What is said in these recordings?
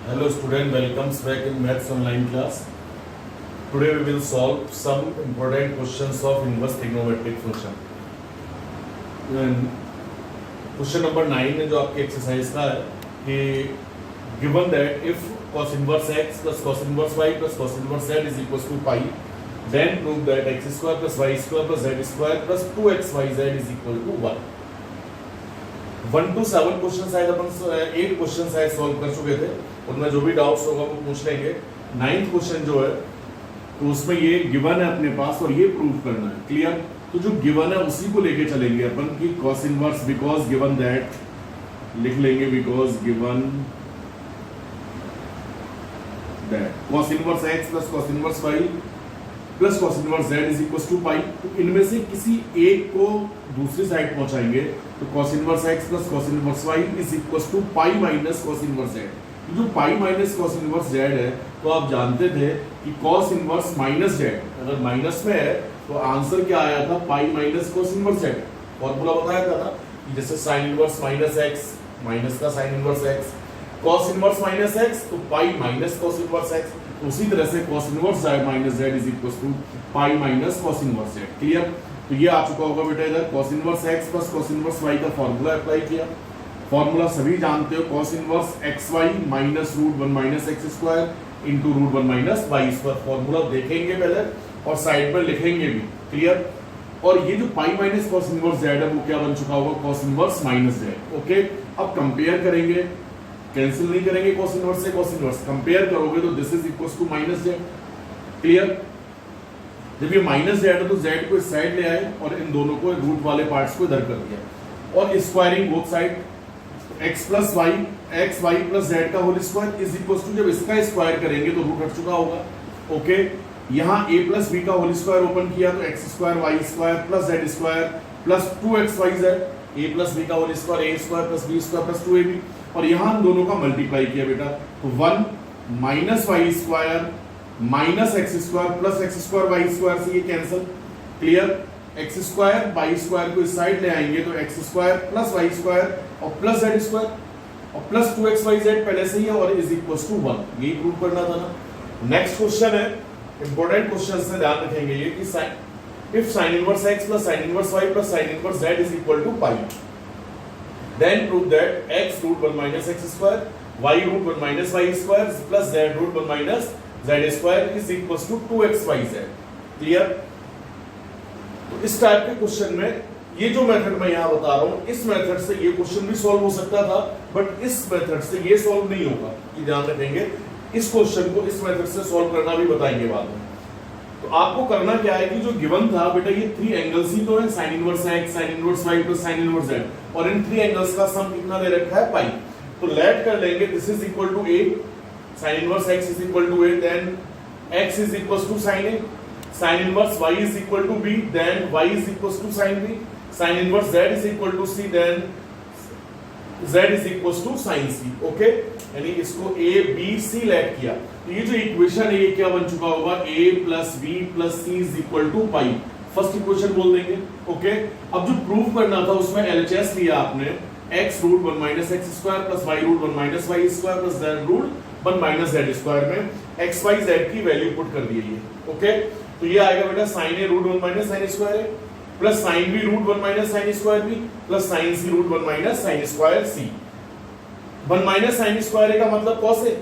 Hello student, welcomes back in Maths online class. Today we will solve some important questions of inverse trigonometric function. Question number 9 है जो आपकी exercise का है कि given that if cos inverse x plus cos inverse y plus cos inverse z is equals to pi, then prove that x square plus y square plus z square plus 2xyz is equal to 1. 1 to 7 question आए अपन 8 question आए solve कर चुके थे, उनमें जो भी doubts होगा वो पूछ लेंगे। 9th क्वेश्चन जो है तो उसमें ये गिवन है अपने पास और ये प्रूव करना है। क्लियर? तो जो गिवन है उसी को लेके चलेंगे अपन कि cos inverse because given that लिख लेंगे, because given that cos inverse x plus cos inverse y plus cos inverse z is equal to pi. तो इनमें से किसी एक को दूसरी साइड पहुंचाएंगे तो cos inverse x plus cos inverse y is equal to pi minus cos inverse z। जो pi minus cos inverse z है तो आप जानते थे कि cos इनवर्स माइनस z अगर माइनस में है तो आंसर क्या आया था, pi minus cos inverse z। Formula बताया था ना कि जैसे sin inverse minus x minus का sin inverse x, cos inverse minus x तो pi minus cos inverse x। तो उसी तरह से cos inverse z minus z is equal to pi minus cos inverse z। Clear? तो ये आ चुका होगा बेटा इधर cos inverse x plus cos inverse y का फॉर्मूला अप्लाई किया। फॉर्मूला सभी जानते हो, cos inverse xy minus root 1 minus x square into root 1 minus y square. Formula देखेंगे पहले और साइड पर लिखेंगे भी। क्लियर? और ये जो pi minus cos inverse z है वो क्या बन चुका होगा, cos inverse minus z। Okay, अब कंपेयर करेंगे, कैंसिल नहीं करेंगे cos इनवर्स से cos इनवर्स, कंपेयर करोगे तो this is equals to minus z। Clear? जब ये माइनस z है तो z को इस साइड ले आए और इन दोनों को रूट वाले पार्ट्स को इधर कर दिया और squaring both side x plus y x Y plus z का whole square is equal to, जब इसका स्क्वायर करेंगे तो रूट हट चुका होगा। ओके, यहाँ a प्लस बी का होल स्क्वायर ओपन किया तो x square Y square plus Z square plus 2xyz, a plus b का whole square a square plus b square plus 2ab, और यहाँ हम दोनों का मल्टीप्लाई किया बेटा तो 1 minus Y square minus X square plus x square Y square से ये cancel. Clear? X square Y square को इस साइड ले आएंगे तो x square plus Y square और प्लस जेड स्क्वायर और प्लस 2xyz पहले से ही है और इज इक्वल टू 1। यही प्रूव करना था ना। नेक्स्ट क्वेश्चन है, इंपॉर्टेंट क्वेश्चन से ध्यान रखेंगे ये कि if sin inverse x plus sin inverse y plus sin inverse z is equal to pi, then prove that x root 1 minus x square y root 1 minus y square plus z root 1 minus z square is equal to 2xyz। Clear? तो इस type के question में ये जो method मैं यहाँ बता रहा हूँ, इस मेथड से ये क्वेश्चन भी सॉल्व हो सकता था, बट इस मेथड से ये सॉल्व नहीं होगा, ये ध्यान रखेंगे। इस क्वेश्चन को इस मेथड से सॉल्व करना भी बताएंगे बाद में। तो आपको करना क्या है कि जो गिवन था बेटा ये 3 एंगल्स ही तो है, sin inverse x, sin inverse y plus sin inverse z, और इन 3 एंगल्स का सम कितना दे रखा है, पाई। तो लेट कर लेंगे, this is equal to a, sin inverse x is equal to a, then x is equal to sin a, sin inverse y is equal to b, then y is equal to sin b, sin inverse z is equal to c, then z is equal to sin c। Okay, यानी इसको a b c late किया तो ये जो equation है ये क्या बन चुका होगा, a plus b plus c is equal to pi. First equation बोल देंगे। ओके, अब जो प्रूव करना था उसमें LHS लिया आपने, x root 1 minus X square plus y root 1 minus Y square plus z root 1 minus z square में x y z की वैल्यू पुट कर दी है। ओके, तो ये आएगा बेटा sin a root 1 minus sin square a plus sin b root 1 minus sin square b plus sin c root 1 minus sin square c। 1 minus sin square a का मतलब cos a,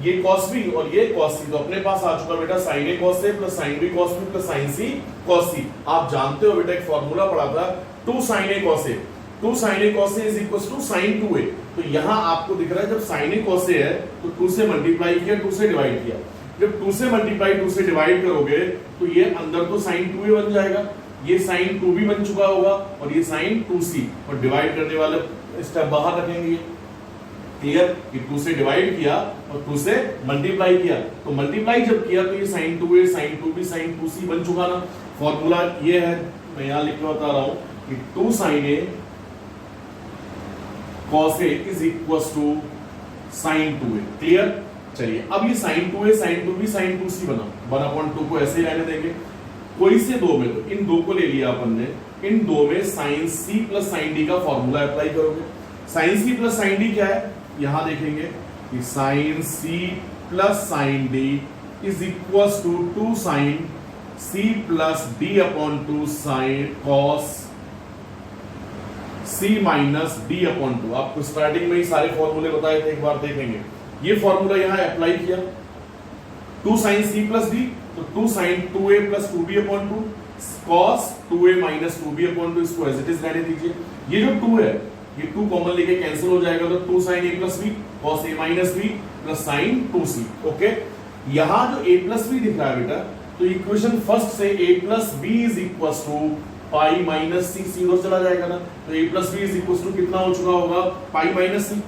ये cos b और ये cos c, तो अपने पास आ चुका बेटा sin a cos a plus sin b cos b plus sin c cos c। आप जानते हो बेटा एक फॉर्मूला पढ़ा था 2 sin a cos a, 2 sin a cos a is equal to sin 2a। तो यहाँ आपको दिख रहा है जब sin a cos a है तो 2 से मल्टीप्लाई किया, 2 से डिवाइड किया। जब 2 से मल्टीप्लाई 2 से डिवाइड करोगे तो ये अंदर तो sin 2a बन जाएगा, ये sin 2b बन चुका होगा और ये sin 2c, और डिवाइड करने वाले स्टेप बाहर रखेंगे। क्लियर? कि 2 से डिवाइड किया और 2 से मल्टीप्लाई किया, तो मल्टीप्लाई जब किया तो ये sin 2a sin 2b sin 2c बन चुका ना। फॉर्मूला ये है, मैं यहाँ लिख के बता रहा हूँ कि 2 sin a cos a is equal to sin 2a। Clear? चलिए अब ये sin 2a sin 2b sin 2c बना 1/2 को ऐसे ही रहने देंगे। कोई से दो में, तो इन दो को ले लिया अपन ने, इन दो में sin c plus sin d का फॉर्मूला अप्लाई करोगे। sin c plus sin d क्या है, यहां देखेंगे कि sine C plus sine D is equal to 2 sine C plus D upon 2 sine cos C minus D upon 2। आपको starting में ही सारे फॉर्मूले बताए थे, एक बार देखेंगे। ये फॉर्मूला यहां अप्लाई किया, 2 साइन सी प्लस डी, तो 2 sine 2a plus 2b upon 2 cos 2a minus 2b upon 2, इसको एज इट इज रहने दीजिए। ये जो 2 है, ये 2 कॉमन लेके कैंसिल हो जाएगा, तो 2 sine a plus b cos a minus b plus sine 2c। Okay, यहां जो a प्लस b दिख रहा है बेटा, तो इक्वेशन फर्स्ट से a plus b is equal to pi minus c, c उधर चला जाएगा ना, तो a plus b is equal to कितना हो चुका होगा, पाई माइनस सी।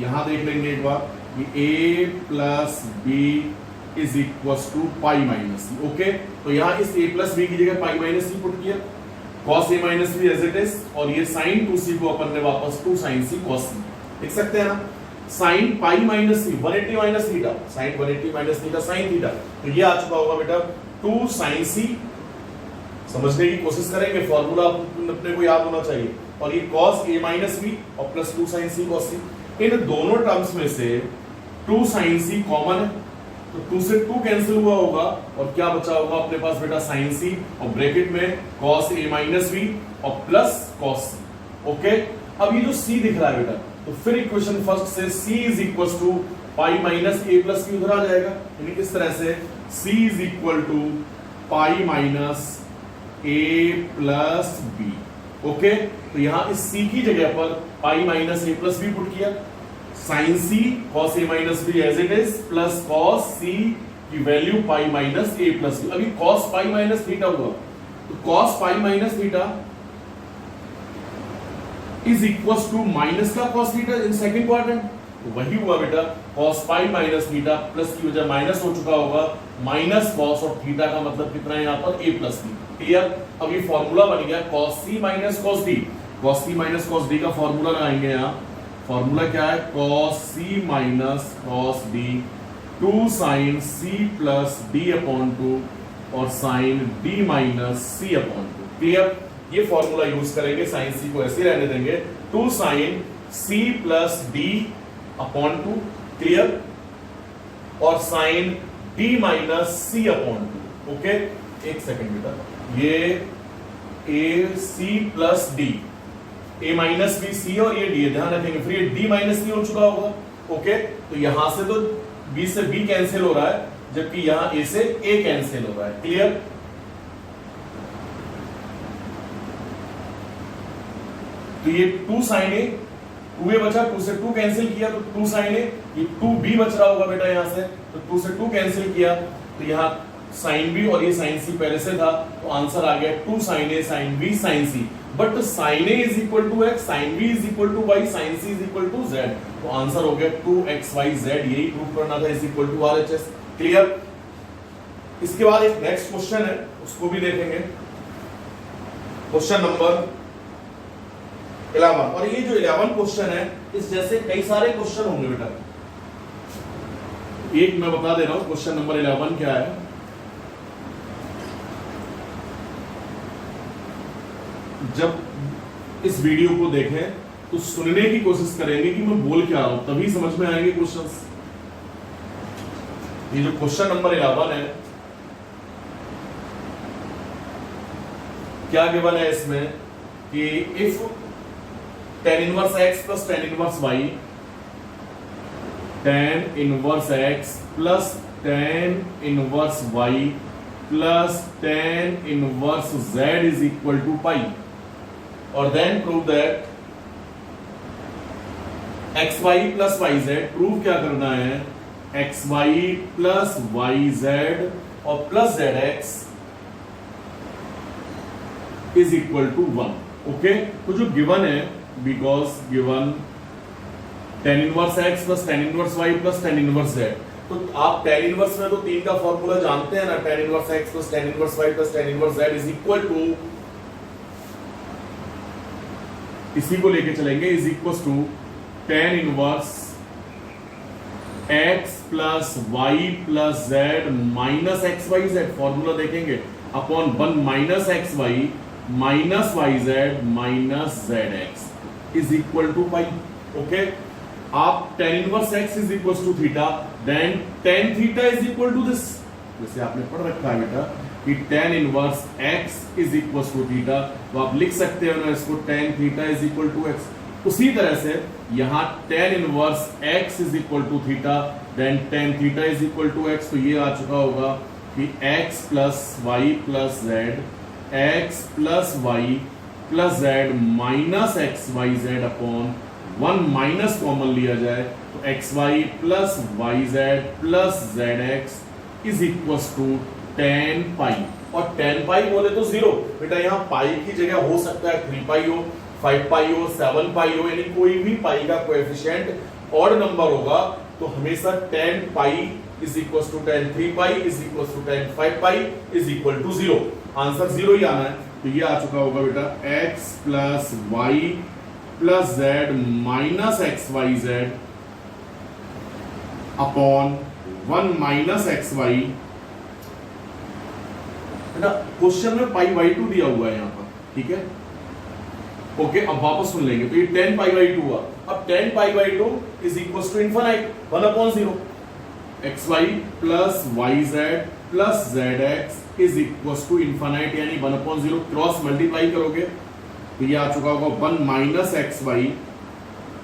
यहां देख लेंगे एक बार, ये a plus b is equal to pi minus C. Okay, तो यहां इस a प्लस b की जगह पाई माइनस सी पुट किया, cos a minus b as it is, और ये sin 2c को अपन ने वापस 2 sin c cos c लिख सकते हैं ना। sin पाई माइनस सी 180 minus theta, sin 180 minus theta sin theta, तो ये आ चुका होगा बेटा 2 sin c। समझने की कोशिश करेंगे, फॉर्मूला अपने को याद होना चाहिए। और ये cos a माइनस b और plus 2 sin c cos c, इन दोनों टर्म्स में से 2 sin c कॉमन है, तो 2 से 2 कैंसिल हुआ होगा, और क्या बचा होगा अपने पास बेटा sin c, और ब्रैकेट में cos a माइनस b और प्लस cos c। ओके, अब ये जो c दिख रहा है बेटा, तो फिर इक्वेशन फर्स्ट से c is equal to pi minus a plus b उधर आ जाएगा, यानी किस तरह से c is equal to pi minus a plus b। Okay, तो यहां इस c की जगह पर pi minus a plus b put किया, sin c cos a minus b as it is plus cos c की value pi minus a plus b। अभी cos pi minus theta हुआ, तो cos pi minus theta is equal to minus का cos theta in second quadrant, तो वही हुआ बेटा, cos pi minus theta plus की वजह माइनस हो चुका होगा, माइनस cos और थीटा का मतलब कितना है यहाँ पर a प्लस b। क्लियर, अब ये फॉर्मूला बन गया cos c minus cos d, cos c minus cos d का फॉर्मूला लगाएंगे यहाँ। फॉर्मूला क्या है, cos c minus cos d 2 sin c plus d upon 2 और sin d minus c upon 2। Clear, ये फॉर्मूला यूज करेंगे, sin c को ऐसे रहने देंगे, 2 sin c plus d upon 2। Clear, और sin d minus c upon 2। Okay, एक second बेटा, ये a c plus d, a minus b c और ये d, ध्यान रखेंगे, फिर ये d माइनस c हो चुका होगा। ओके, तो यहां से तो b से b कैंसिल हो रहा है, जबकि यहां a से a कैंसिल हो रहा है। क्लियर, तो ये 2 sin a, 2a बचा, 2 से 2 कैंसिल किया तो 2 sin a, ये 2b बच रहा होगा बेटा यहां से, तो 2 से 2 कैंसिल किया, तो यहां sin b और ये sin c पहले से था, तो आंसर आ गया 2 sin a sin b sin c। But sin a is equal to x, sin b is equal to y, sin c is equal to z, तो आंसर हो गया 2xyz, यही प्रूव करना था, is equal to RHS। Clear, इसके बाद एक next question है, उसको भी देखेंगे, क्वेश्चन नंबर 11। और ये जो 11 क्वेश्चन है, इस जैसे कई सारे क्वेश्चन होंगे बेटा। एक मैं बता दे रहा हूं, क्वेश्चन नंबर 11 क्या है। जब इस वीडियो को देखें तो सुनने की कोशिश करेंगे कि मैं बोल क्या रहा हूं, तभी समझ में आएंगे क्वेश्चंस। ये जो क्वेश्चन नंबर 11 है, क्या गिवन है इसमें कि if tan inverse x plus tan inverse y, tan inverse x plus tan inverse y plus tan inverse z is equal to pi, और then prove that xy plus yz, prove क्या करना है, xy plus yz और plus zx is equal to 1। Okay, तो जो given है, because given tan inverse x plus tan inverse y plus tan inverse z, तो आप tan इनवर्स में तो 3 का फॉर्मूला जानते हैं ना, tan inverse x plus tan inverse y plus tan inverse z is equal to, इसी को लेके चलेंगे, is equal to tan inverse x plus y plus z minus x Y z, formula देखेंगे, upon 1 minus x y minus y z minus z x is equal to pi. Okay, आप tan inverse x is equal to theta, then tan theta is equal to this, जैसे आपने पढ़ रखा है बेटा कि tan inverse x is equal to theta, तो आप लिख सकते हो ना इसको tan theta is equal to x। उसी तरह से यहां tan inverse x is equal to theta, then tan theta is equal to x, तो ये आ चुका होगा कि x plus Y plus Z, x plus Y plus Z minus x Y Z upon 1 minus common लिया जाए तो x Y plus Y Z plus Z x is equal to tan pi, और tan पाई बोले तो 0, बेटा यहाँ पाई की जगह हो सकता है 3 पाई हो, 5 पाई हो, 7 पाई हो, यानी कोई भी पाई का कोएफिशिएंट ऑड नंबर होगा तो हमेशा tan pi is equal to tan 3 pi is equal to tan 5 pi is equal to 0। Answer 0 ही आना है, तो ये आ चुका होगा बेटा x plus Y plus Z minus x Y Z upon 1 minus x Y. बेटा क्वेश्चन में पाई बाई 2 दिया हुआ है यहाँ पर, ठीक है, ओके। अब वापस सुन लेंगे, तो ये tan पाई बाई 2 हुआ। अब tan pi by 2 is equal to infinite 1 upon 0, X Y plus Y Z plus Z x is equal to infinite यानी 1 अपॉन 0, क्रॉस मल्टीप्लाई करोगे तो ये आ चुका होगा 1 minus x Y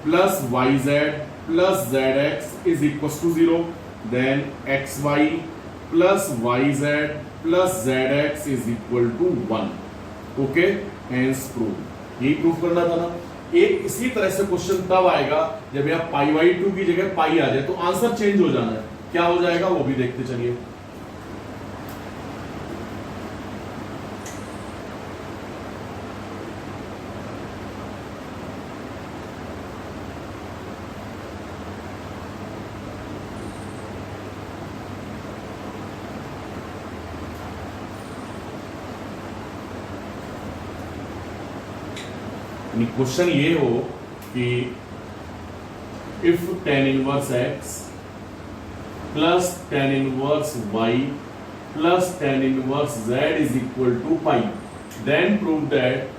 plus Y Z plus Z x is equal to 0, then x Y plus Y Z plus Z x is equal to 1, okay, hence prove. यही proof करना था ना। एक इसी तरह से क्वेश्चन तब आएगा जब यहाँ पाई बाई 2 की जगह पाई आ जाए, तो आंसर चेंज हो जाना है, क्या हो जाएगा वो भी देखते चलिए। क्वेश्चन ये हो कि if tan inverse x plus tan inverse y plus tan inverse z is equal to pi, then prove that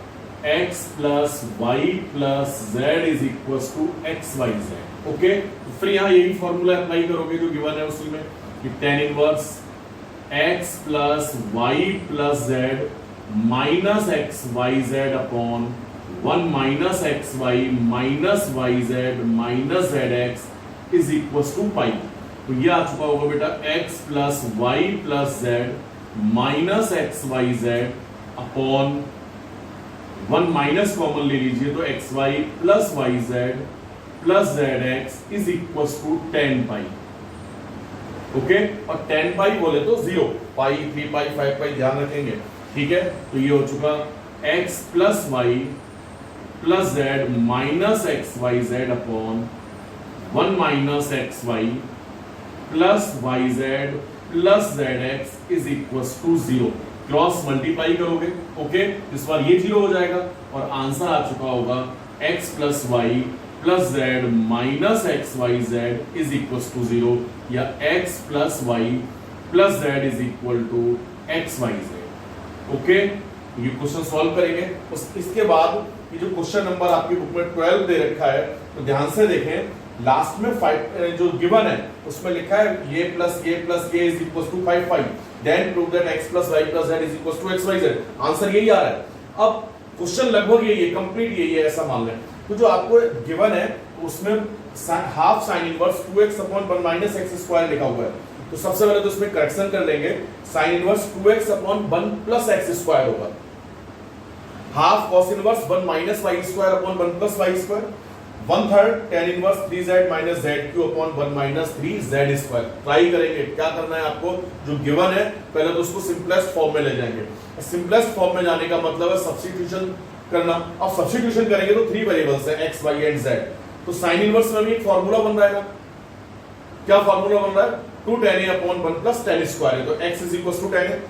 x plus y plus z is equal to x Y z, okay. फिर यहां यही formula apply करोगे जो given है उसी में कि tan inverse x plus y plus z minus x Y Z upon 1 minus x y minus y z minus z x is equal to pi. तो ये आ चुका होगा बेटा x plus Y plus Z minus x Y Z upon 1 minus common ले लीजिए तो x Y plus Y Z plus Z x is equal to tan pi, okay. और tan पाई बोले तो 0, पाई 3 पाई 5 पाई ध्यान रखेंगे, ठीक है। तो ये हो चुका x plus Y plus Z minus x Y Z upon 1 minus x Y plus Y Z plus Z x is equal to 0, cross multiply करोगे, ओके, इस बार ये 0 हो जाएगा और आंसर आ चुका होगा x plus Y plus Z minus x Y z is equal to 0 या x plus Y plus z is equal to x Y z, okay. ये क्वेश्चन सॉल्व करेंगे। इसके बाद ये जो क्वेश्चन नंबर आपकी बुक में 12 दे रखा है तो ध्यान से देखें, लास्ट में 5 जो गिवन है उसमें लिखा है ये प्लस ये is equal to 5 5, then prove that x plus y plus z is equal to x y z। Answer यही आ रहा है। अब क्वेश्चन लगभग यही है, कंप्लीट यही है, ऐसा मान लें। तो जो आपको गिवन है उसमें half sine inverse 2x upon 1 minus X square लिखा हुआ है, तो सबसे पहले तो इसमें करेक्शन कर लेंगे, sine inverse 2x upon 1 plus x square होगा, half cos inverse 1 minus Y square upon 1 plus Y square, 1/3 tan inverse 3z minus zq upon 1 minus 3z square. Try करेंगे, क्या करना है आपको, जो गिवन है पहले तो उसको सिंपलेस्ट फॉर्म में ले जाएंगे। सिंपलेस्ट फॉर्म में जाने का मतलब है सब्स्टिट्यूशन करना। अब सब्स्टिट्यूशन करेंगे तो 3 वेरिएबल्स है x y एंड z, तो साइन इनवर्स में भी एक फार्मूला बन रहा है। क्या फार्मूला बन रहा है, 2 tan a upon 1 plus tan square, तो x is equal to tan a,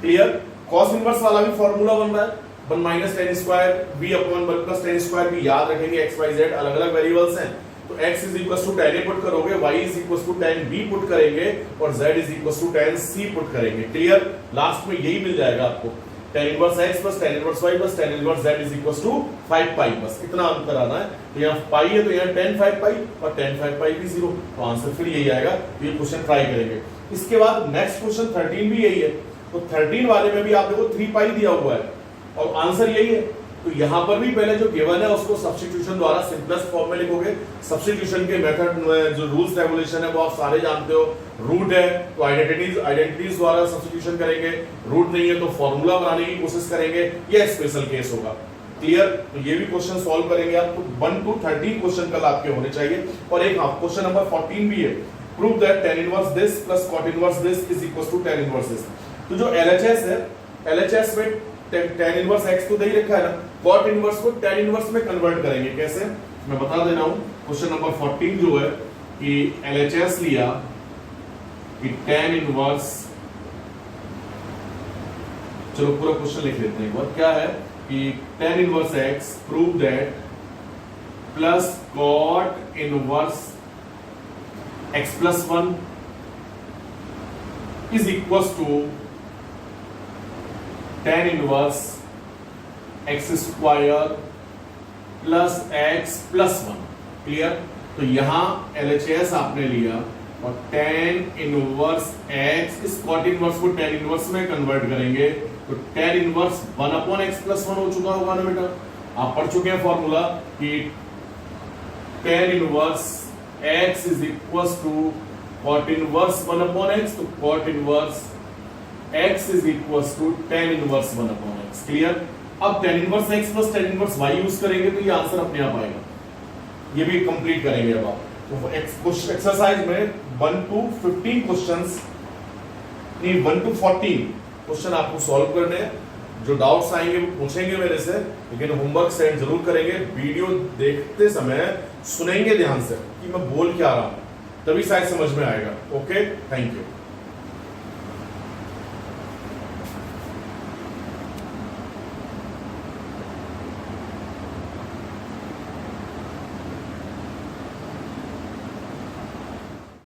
clear. Cos inverse वाला भी फार्मूला बन रहा है 1 minus tan square b upon 1 plus tan square भी, याद रखेंगे x y z अलग अलग वेरिएबल्स हैं, तो x is equal to tan a put करोगे, y is equal to tan b put करेंगे और z is equal to tan c put करेंगे, क्लियर। लास्ट में यही मिल जाएगा आपको। tan inverse x plus tan inverse y plus tan inverse z is equal to 5 pi, बस इतना अंतर आना है। तो यहाँ पाई है तो यहाँ tan 5 पाई और tan 5 पाई भी 0, तो आंसर फिर यही आएगा। तो ये क्वेश्चन ट्राई करेंगे। इसके बाद नेक्स्ट क्वेश्चन 13 भी यही है। तो 13 वाले में भी आप देखो 3 पाई दिया हुआ है और आंसर यही है। तो यहाँ पर भी पहले जो गिवन है उसको सब्स्टिट्यूशन द्वारा सिंपलेस्ट फॉर्म में लिखोगे। सब्स्टिट्यूशन के मेथड में जो रूल्स रेगुलेशन है वो आप सारे जानते हो। रूट है तो आइडेंटिटीज द्वारा सब्स्टिट्यूशन करेंगे, रूट नहीं है तो फॉर्मूला बनाने की कोशिश करेंगे, ये स्पेशल केस होगा। क्लियर? तो ये भी क्वेश्चन सॉल्व करेंगे आप। तो 1 to 13 क्वेश्चन कल आपके होने चाहिए। और एक क्वेश्चन नंबर 14 भी है, prove that tan inverse this plus cot inverse this is equal to tan inverse this. तो जो LHS है, LHS में tan इनवर्स x तो दे ही रखा है ना, cot इनवर्स को tan इनवर्स में कन्वर्ट करेंगे। कैसे मैं बता दे रहा हूं। क्वेश्चन नंबर 14 जो है कि LHS लिया कि tan इनवर्स, चलो पूरा क्वेश्चन लिख लेते हैं एक बार। क्या है कि tan inverse x prove that plus cot inverse x plus 1 is equal to tan inverse x square plus x plus 1। Clear? तो यहां LHS आपने लिया और tan इनवर्स x इस cot इनवर्स को tan इनवर्स में कन्वर्ट करेंगे तो tan इनवर्स 1/x प्लस 1 हो चुका होगा ना बेटा। आप पढ़ चुके हैं फॉर्मूला कि tan inverse x is equal to cot inverse 1/x, तो cot inverse x is equal to tan inverse 1/x। Clear? अब tan inverse x plus tan inverse y use करेंगे तो ये आंसर अपने आप आएगा। ये भी कंप्लीट करेंगे अब आप। तो एक्सरसाइज में 1 to 15 क्वेश्चंस नहीं 1 to 14 क्वेश्चन आपको सॉल्व करने हैं। जो डाउट्स आएंगे वो पूछेंगे मेरे से, लेकिन होमवर्क सेंड जरूर करेंगे। वीडियो देखते समय सुनेंगे ध्यान से कि मैं बोल क्या रहा हूं, तभी शायद समझ में आएगा। Okay, thank you.